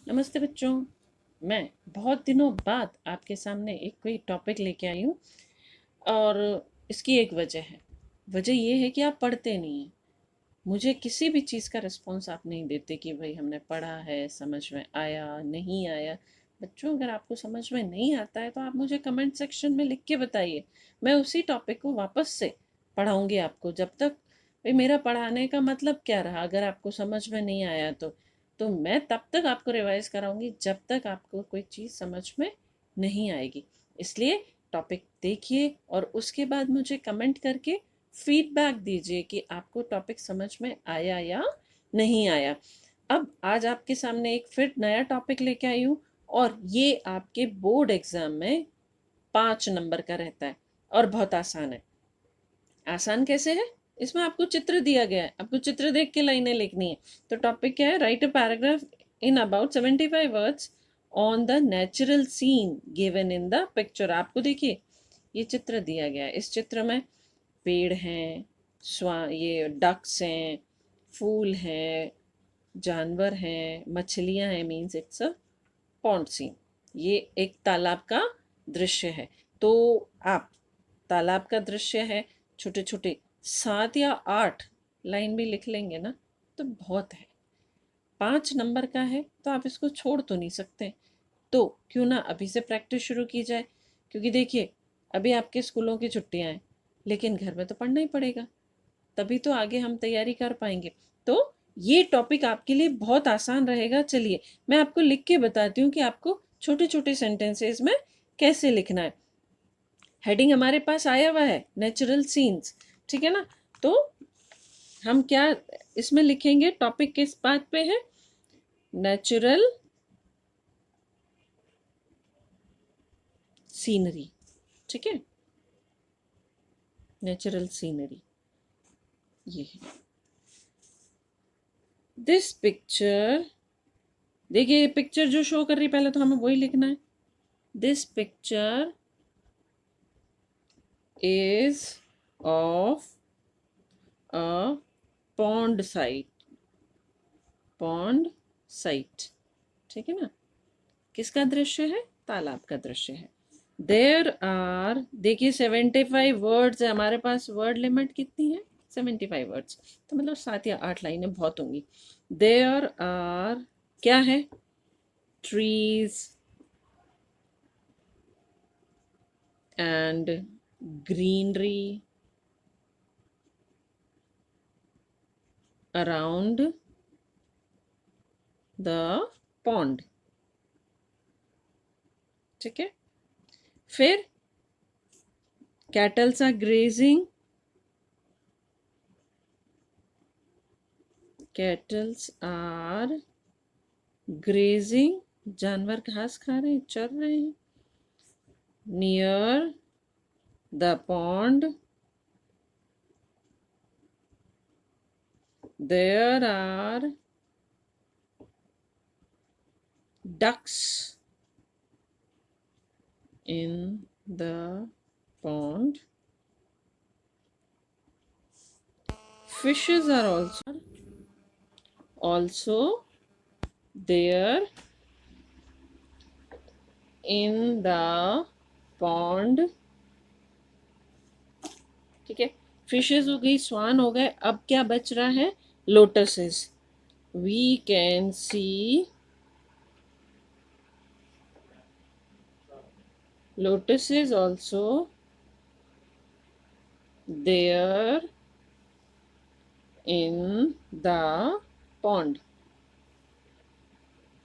नमस्ते बच्चों। मैं बहुत दिनों बाद आपके सामने एक कोई टॉपिक लेके आई हूँ और इसकी एक वजह है। वजह ये है कि आप पढ़ते नहीं हैं। मुझे किसी भी चीज़ का रिस्पॉन्स आप नहीं देते कि भाई हमने पढ़ा है, समझ में आया नहीं आया। बच्चों, अगर आपको समझ में नहीं आता है तो आप मुझे कमेंट सेक्शन में लिख के बताइए। मैं उसी टॉपिक को वापस से पढ़ाऊँगी आपको। जब तक भाई मेरा पढ़ाने का मतलब क्या रहा, अगर आपको समझ में नहीं आया तो मैं तब तक आपको रिवाइज़ कराऊँगी जब तक आपको कोई चीज़ समझ में नहीं आएगी। इसलिए टॉपिक देखिए और उसके बाद मुझे कमेंट करके फीडबैक दीजिए कि आपको टॉपिक समझ में आया या नहीं आया। अब आज आपके सामने एक फिर नया टॉपिक लेके आई हूँ और ये आपके बोर्ड एग्जाम में 5 नंबर का रहता है और बहुत आसान है। आसान कैसे है? इसमें आपको चित्र दिया गया है, आपको चित्र देख के लाइनें लिखनी है। तो टॉपिक क्या है? Write a paragraph in about 75 words on the natural scene given in the picture. आपको देखिए ये चित्र दिया गया है। इस चित्र में पेड़ हैं, ये डक्स हैं, फूल हैं, जानवर हैं, मछलियां हैं, means it's a pond scene. ये एक तालाब का दृश्य है। तो आप तालाब का दृश्य है, छोटे छोटे 7 या 8 लाइन भी लिख लेंगे ना तो बहुत है। 5 नंबर का है तो आप इसको छोड़ तो नहीं सकते। तो क्यों ना अभी से प्रैक्टिस शुरू की जाए। क्योंकि देखिए अभी आपके स्कूलों की छुट्टियां हैं, लेकिन घर में तो पढ़ना ही पड़ेगा, तभी तो आगे हम तैयारी कर पाएंगे। तो ये टॉपिक आपके लिए बहुत आसान रहेगा। चलिए मैं आपको लिख के बताती हूँ कि आपको छोटे छोटे सेंटेंसेस में कैसे लिखना है। हेडिंग हमारे पास आया हुआ है नेचुरल सीन्स, ठीक है ना। तो हम क्या इसमें लिखेंगे? टॉपिक किस बात पे है? नेचुरल सीनरी, ठीक है। नेचुरल सीनरी ये है। दिस पिक्चर, देखिए ये पिक्चर जो शो कर रही है पहले तो हमें वही लिखना है। This picture is of a pond site, pond site, ठीक है ना। किसका दृश्य है? तालाब का दृश्य है। देयर आर, देखिए 75 वर्ड्स है हमारे पास। वर्ड लिमिट कितनी है? 75 वर्ड्स। तो मतलब 7 या 8 लाइनें बहुत होंगी। देयर आर क्या है? Trees and greenery around the pond, ठीक है। फिर cattles are grazing, cattles are grazing, जानवर घास खा रहे हैं, चर रहे हैं। Near the pond there are ducks in the pond, fishes are also there in the pond, ठीक है। फिशेस हो गई, स्वान हो गए, अब क्या बच रहा है? Lotuses. We can see lotuses also there in the pond,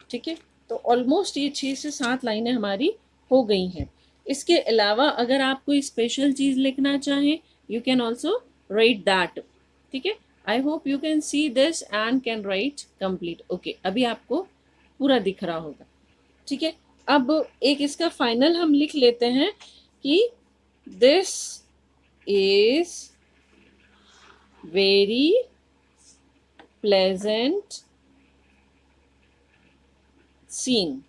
ठीक है। तो ऑलमोस्ट ये 6 से 7 लाइनें हमारी हो गई हैं। इसके अलावा अगर आप कोई स्पेशल चीज लिखना चाहें, you can also right that, ठीक है। I hope you can see this and can write complete. Okay, अभी आपको पूरा दिख रहा होगा, ठीक है। अब एक इसका फाइनल हम लिख लेते हैं कि this is very pleasant scene,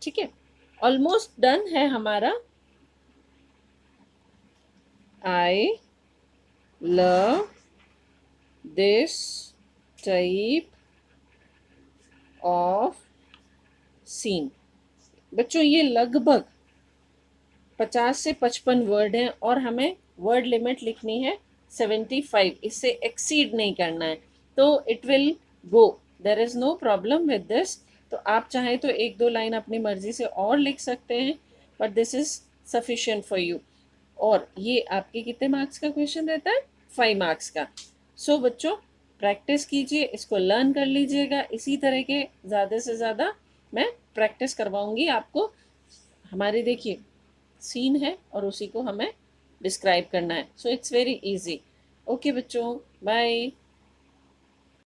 ठीक है। ऑलमोस्ट डन है हमारा। I love this type of scene. बच्चों ये लगभग 50 से 55 वर्ड हैं और हमें वर्ड लिमिट लिखनी है 75, इससे एक्सीड नहीं करना है, तो it will go, there is no problem with this. तो आप चाहें तो एक दो लाइन अपनी मर्जी से और लिख सकते हैं, but this is sufficient for you. और ये आपके कितने मार्क्स का क्वेश्चन रहता है? 5 मार्क्स का। सो बच्चों प्रैक्टिस कीजिए, इसको लर्न कर लीजिएगा। इसी तरह के ज़्यादा से ज़्यादा मैं प्रैक्टिस करवाऊंगी आपको। हमारे देखिए सीन है और उसी को हमें डिस्क्राइब करना है, so it's very easy. Okay बच्चों, बाय।